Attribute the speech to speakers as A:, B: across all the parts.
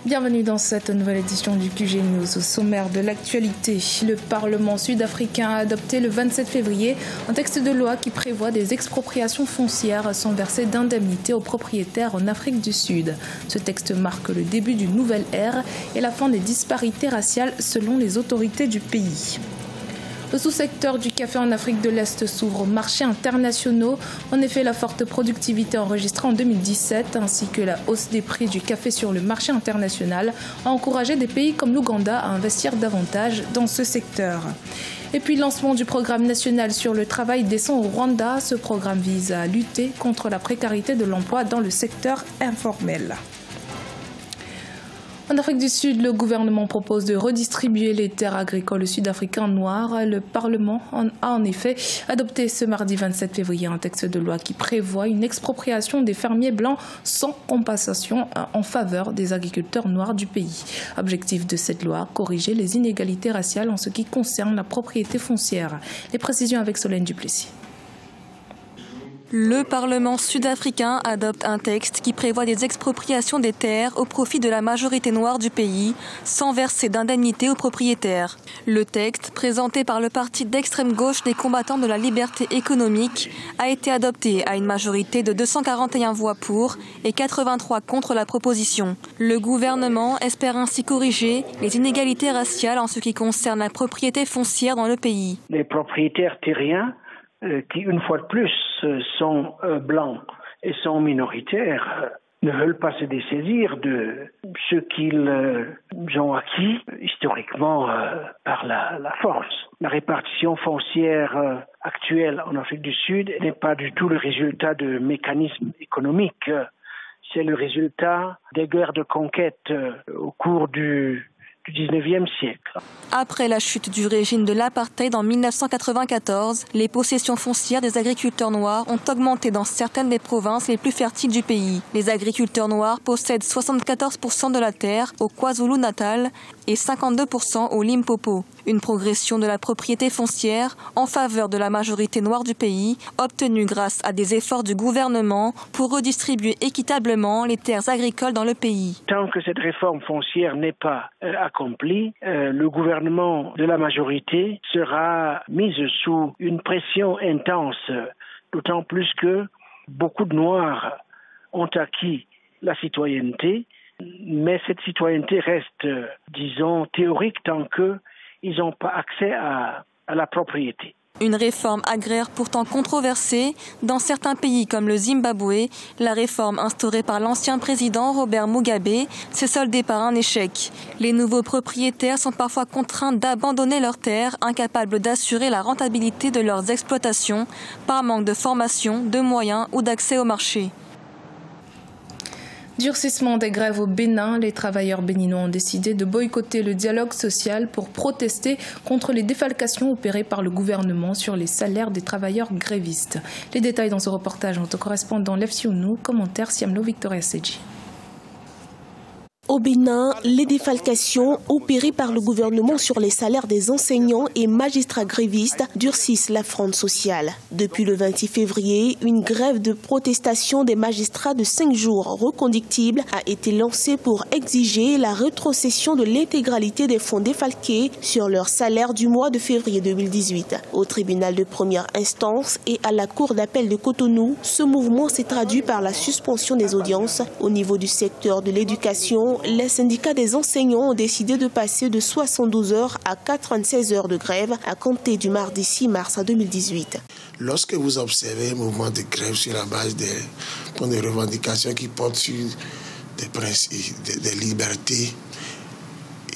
A: Bienvenue dans cette nouvelle édition du QG News. Au sommaire de l'actualité, le Parlement sud-africain a adopté le 27 février un texte de loi qui prévoit des expropriations foncières sans verser d'indemnité aux propriétaires en Afrique du Sud. Ce texte marque le début d'une nouvelle ère et la fin des disparités raciales selon les autorités du pays. Le sous-secteur du café en Afrique de l'Est s'ouvre aux marchés internationaux. En effet, la forte productivité enregistrée en 2017 ainsi que la hausse des prix du café sur le marché international a encouragé des pays comme l'Ouganda à investir davantage dans ce secteur. Et puis, lancement du programme national sur le travail décent au Rwanda. Ce programme vise à lutter contre la précarité de l'emploi dans le secteur informel. En Afrique du Sud, le gouvernement propose de redistribuer les terres agricoles sud-africains noirs. Le Parlement a en effet adopté ce mardi 27 février un texte de loi qui prévoit une expropriation des fermiers blancs sans compensation en faveur des agriculteurs noirs du pays. Objectif de cette loi, corriger les inégalités raciales en ce qui concerne la propriété foncière. Les précisions avec Solène Duplessis.
B: Le Parlement sud-africain adopte un texte qui prévoit des expropriations des terres au profit de la majorité noire du pays, sans verser d'indemnité aux propriétaires. Le texte, présenté par le parti d'extrême gauche des combattants de la liberté économique, a été adopté à une majorité de 241 voix pour et 83 contre la proposition. Le gouvernement espère ainsi corriger les inégalités raciales en ce qui concerne la propriété foncière dans le pays.
C: Les propriétaires terriens qui, une fois de plus, sont blancs et sont minoritaires, ne veulent pas se dessaisir de ce qu'ils ont acquis historiquement par la force. La répartition foncière actuelle en Afrique du Sud n'est pas du tout le résultat de mécanismes économiques. C'est le résultat des guerres de conquête au cours du 19e siècle.
B: Après la chute du régime de l'apartheid en 1994, les possessions foncières des agriculteurs noirs ont augmenté dans certaines des provinces les plus fertiles du pays. Les agriculteurs noirs possèdent 74% de la terre au KwaZulu-Natal et 52% au Limpopo. Une progression de la propriété foncière en faveur de la majorité noire du pays, obtenue grâce à des efforts du gouvernement pour redistribuer équitablement les terres agricoles dans le pays.
C: Tant que cette réforme foncière n'est pas accomplie, le gouvernement de la majorité sera mis sous une pression intense, d'autant plus que beaucoup de Noirs ont acquis la citoyenneté, mais cette citoyenneté reste, disons, théorique tant qu'ils n'ont pas accès à la propriété.
B: Une réforme agraire pourtant controversée dans certains pays comme le Zimbabwe. La réforme instaurée par l'ancien président Robert Mugabe s'est soldée par un échec. Les nouveaux propriétaires sont parfois contraints d'abandonner leurs terres, incapables d'assurer la rentabilité de leurs exploitations par manque de formation, de moyens ou d'accès au marché.
A: Durcissement des grèves au Bénin, les travailleurs béninois ont décidé de boycotter le dialogue social pour protester contre les défalcations opérées par le gouvernement sur les salaires des travailleurs grévistes. Les détails dans ce reportage, notre correspondant Lev Siounou, commentaire Siamlo Victoria Seji.
D: Au Bénin, les défalcations opérées par le gouvernement sur les salaires des enseignants et magistrats grévistes durcissent la fronde sociale. Depuis le 26 février, une grève de protestation des magistrats de 5 jours reconductibles a été lancée pour exiger la rétrocession de l'intégralité des fonds défalqués sur leurs salaires du mois de février 2018. Au tribunal de première instance et à la cour d'appel de Cotonou, ce mouvement s'est traduit par la suspension des audiences. Au niveau du secteur de l'éducation, les syndicats des enseignants ont décidé de passer de 72 heures à 96 heures de grève à compter du mardi 6 mars 2018.
E: Lorsque vous observez un mouvement de grève sur la base des revendications qui portent sur des principes, des libertés,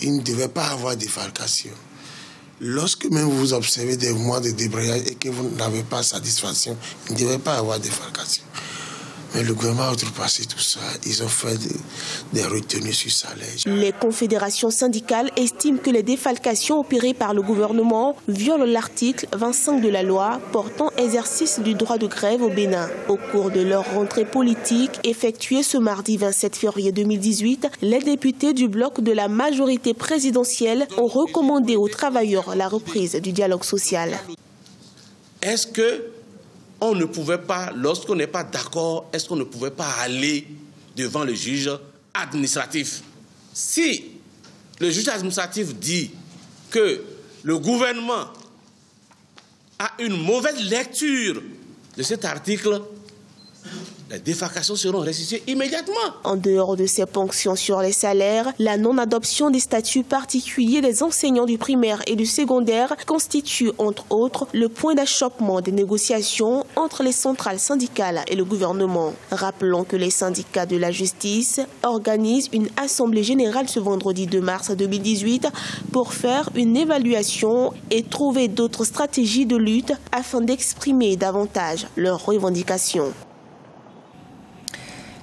E: il ne devait pas avoir de défalcation. Lorsque même vous observez des mouvements de débrayage et que vous n'avez pas satisfaction, il ne devait pas avoir de défalcation. Mais le gouvernement a outrepassé tout ça. Ils ont fait des retenues sur salaire.
D: Les confédérations syndicales estiment que les défalcations opérées par le gouvernement violent l'article 25 de la loi portant exercice du droit de grève au Bénin. Au cours de leur rentrée politique effectuée ce mardi 27 février 2018, les députés du bloc de la majorité présidentielle ont recommandé aux travailleurs la reprise du dialogue social.
F: Est-ce que on ne pouvait pas, lorsqu'on n'est pas d'accord, est-ce qu'on ne pouvait pas aller devant le juge administratif Si le juge administratif dit que le gouvernement a une mauvaise lecture de cet article, les défalcations seront restituées immédiatement. En
D: dehors de ces ponctions sur les salaires, la non-adoption des statuts particuliers des enseignants du primaire et du secondaire constitue, entre autres, le point d'achoppement des négociations entre les centrales syndicales et le gouvernement. Rappelons que les syndicats de la justice organisent une assemblée générale ce vendredi 2 mars 2018 pour faire une évaluation et trouver d'autres stratégies de lutte afin d'exprimer davantage leurs revendications.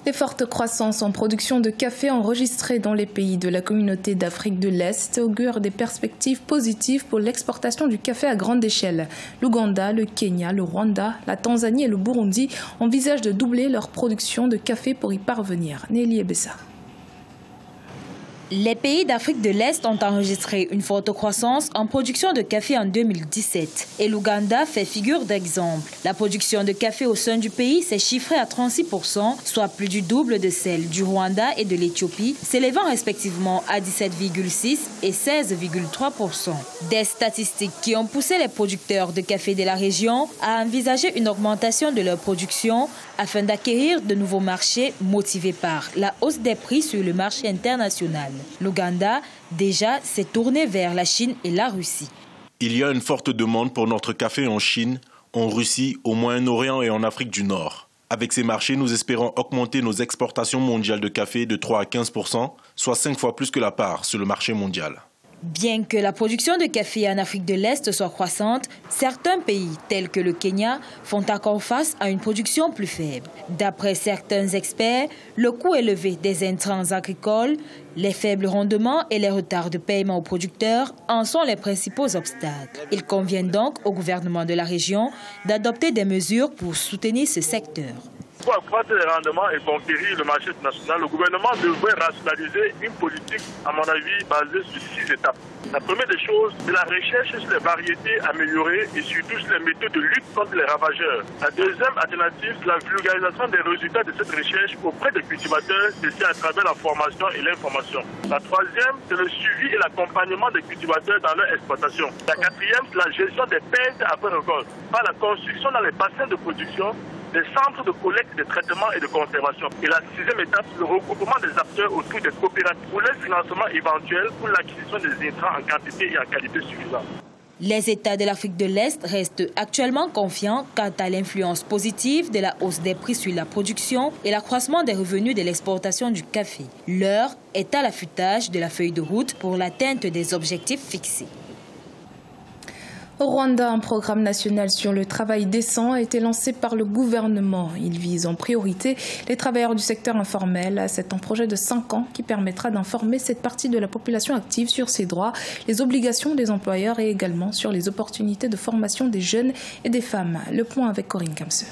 A: Les fortes croissances en production de café enregistrées dans les pays de la communauté d'Afrique de l'Est augurent des perspectives positives pour l'exportation du café à grande échelle. L'Ouganda, le Kenya, le Rwanda, la Tanzanie et le Burundi envisagent de doubler leur production de café pour y parvenir. Nelly Ebessa.
G: Les pays d'Afrique de l'Est ont enregistré une forte croissance en production de café en 2017 et l'Ouganda fait figure d'exemple. La production de café au sein du pays s'est chiffrée à 36%, soit plus du double de celle du Rwanda et de l'Éthiopie, s'élevant respectivement à 17,6 et 16,3%. Des statistiques qui ont poussé les producteurs de café de la région à envisager une augmentation de leur production afin d'acquérir de nouveaux marchés motivés par la hausse des prix sur le marché international. L'Ouganda, déjà, s'est tourné vers la Chine et la Russie.
H: Il y a une forte demande pour notre café en Chine, en Russie, au Moyen-Orient et en Afrique du Nord. Avec ces marchés, nous espérons augmenter nos exportations mondiales de café de 3 à 15%, soit 5 fois plus que la part sur le marché mondial.
G: Bien que la production de café en Afrique de l'Est soit croissante, certains pays, tels que le Kenya, font encore face à une production plus faible. D'après certains experts, le coût élevé des intrants agricoles, les faibles rendements et les retards de paiement aux producteurs en sont les principaux obstacles. Il convient donc au gouvernement de la région d'adopter des mesures pour soutenir ce secteur.
I: Pour accroître les rendements et conquérir le marché national, le gouvernement devrait rationaliser une politique, à mon avis, basée sur 6 étapes. La première des choses, c'est la recherche sur les variétés améliorées et surtout sur les méthodes de lutte contre les ravageurs. La deuxième alternative, c'est la vulgarisation des résultats de cette recherche auprès des cultivateurs, ceci à travers la formation et l'information. La troisième, c'est le suivi et l'accompagnement des cultivateurs dans leur exploitation. La quatrième, c'est la gestion des pertes après récolte par la construction dans les bassins de production des centres de collecte, de traitement et de conservation. Et la sixième étape, le regroupement des acteurs autour des coopératives pour leur financement éventuel pour l'acquisition des intrants en quantité et en qualité suffisante.
G: Les États de l'Afrique de l'Est restent actuellement confiants quant à l'influence positive de la hausse des prix sur la production et l'accroissement des revenus de l'exportation du café. L'heure est à l'affûtage de la feuille de route pour l'atteinte des objectifs fixés.
A: Au Rwanda, un programme national sur le travail décent a été lancé par le gouvernement. Il vise en priorité les travailleurs du secteur informel. C'est un projet de 5 ans qui permettra d'informer cette partie de la population active sur ses droits, les obligations des employeurs et également sur les opportunités de formation des jeunes et des femmes. Le point avec Corinne Kamse.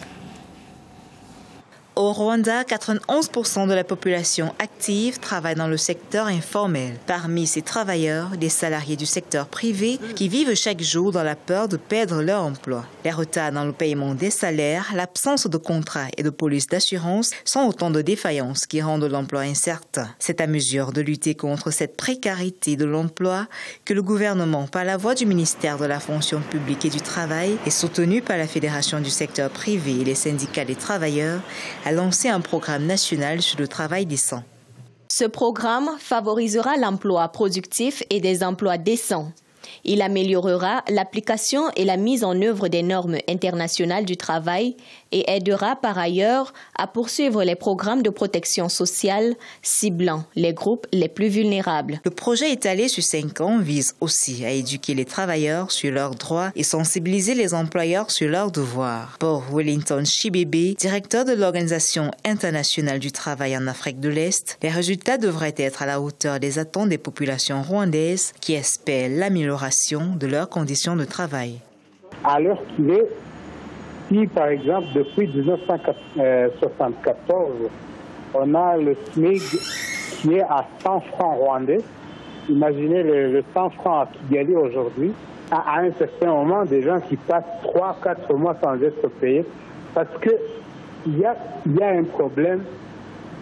J: Au Rwanda, 91% de la population active travaille dans le secteur informel. Parmi ces travailleurs, des salariés du secteur privé qui vivent chaque jour dans la peur de perdre leur emploi. Les retards dans le paiement des salaires, l'absence de contrats et de police d'assurance sont autant de défaillances qui rendent l'emploi incertain. C'est à mesure de lutter contre cette précarité de l'emploi que le gouvernement, par la voie du ministère de la fonction publique et du travail, et soutenu par la Fédération du secteur privé et les syndicats des travailleurs, a lancé un programme national sur le travail décent.
K: Ce programme favorisera l'emploi productif et des emplois décents. Il améliorera l'application et la mise en œuvre des normes internationales du travail et aidera par ailleurs à poursuivre les programmes de protection sociale ciblant les groupes les plus vulnérables.
J: Le projet étalé sur 5 ans vise aussi à éduquer les travailleurs sur leurs droits et sensibiliser les employeurs sur leurs devoirs. Pour Wellington Shibebe, directeur de l'Organisation internationale du travail en Afrique de l'Est, les résultats devraient être à la hauteur des attentes des populations rwandaises qui espèrent l'amélioration de leurs conditions de travail.
L: À l'heure qu'il est, si par exemple depuis 1974, on a le SMIC qui est à 100 francs rwandais, imaginez le 100 francs à Kigali aujourd'hui, à un certain moment, des gens qui passent 3-4 mois sans être payés, parce qu'il y a un problème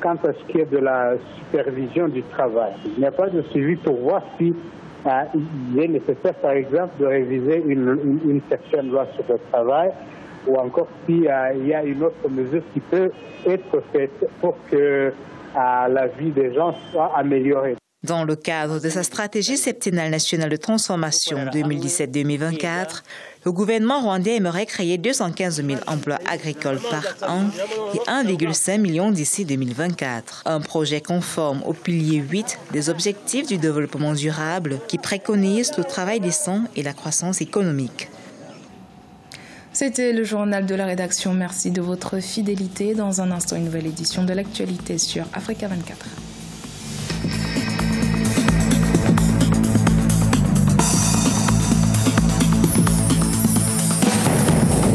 L: quant à ce qui est de la supervision du travail. Il n'y a pas de suivi pour voir si il est nécessaire, par exemple, de réviser une certaine loi sur le travail ou encore s'il y a une autre mesure qui peut être faite pour que la vie des gens soit améliorée.
J: Dans le cadre de sa stratégie septennale nationale de transformation 2017-2024, le gouvernement rwandais aimerait créer 215 000 emplois agricoles par an et 1,5 million d'ici 2024. Un projet conforme au pilier 8 des objectifs du développement durable qui préconise le travail décent et la croissance économique.
A: C'était le journal de la rédaction. Merci de votre fidélité. Dans un instant, une nouvelle édition de l'actualité sur Africa 24.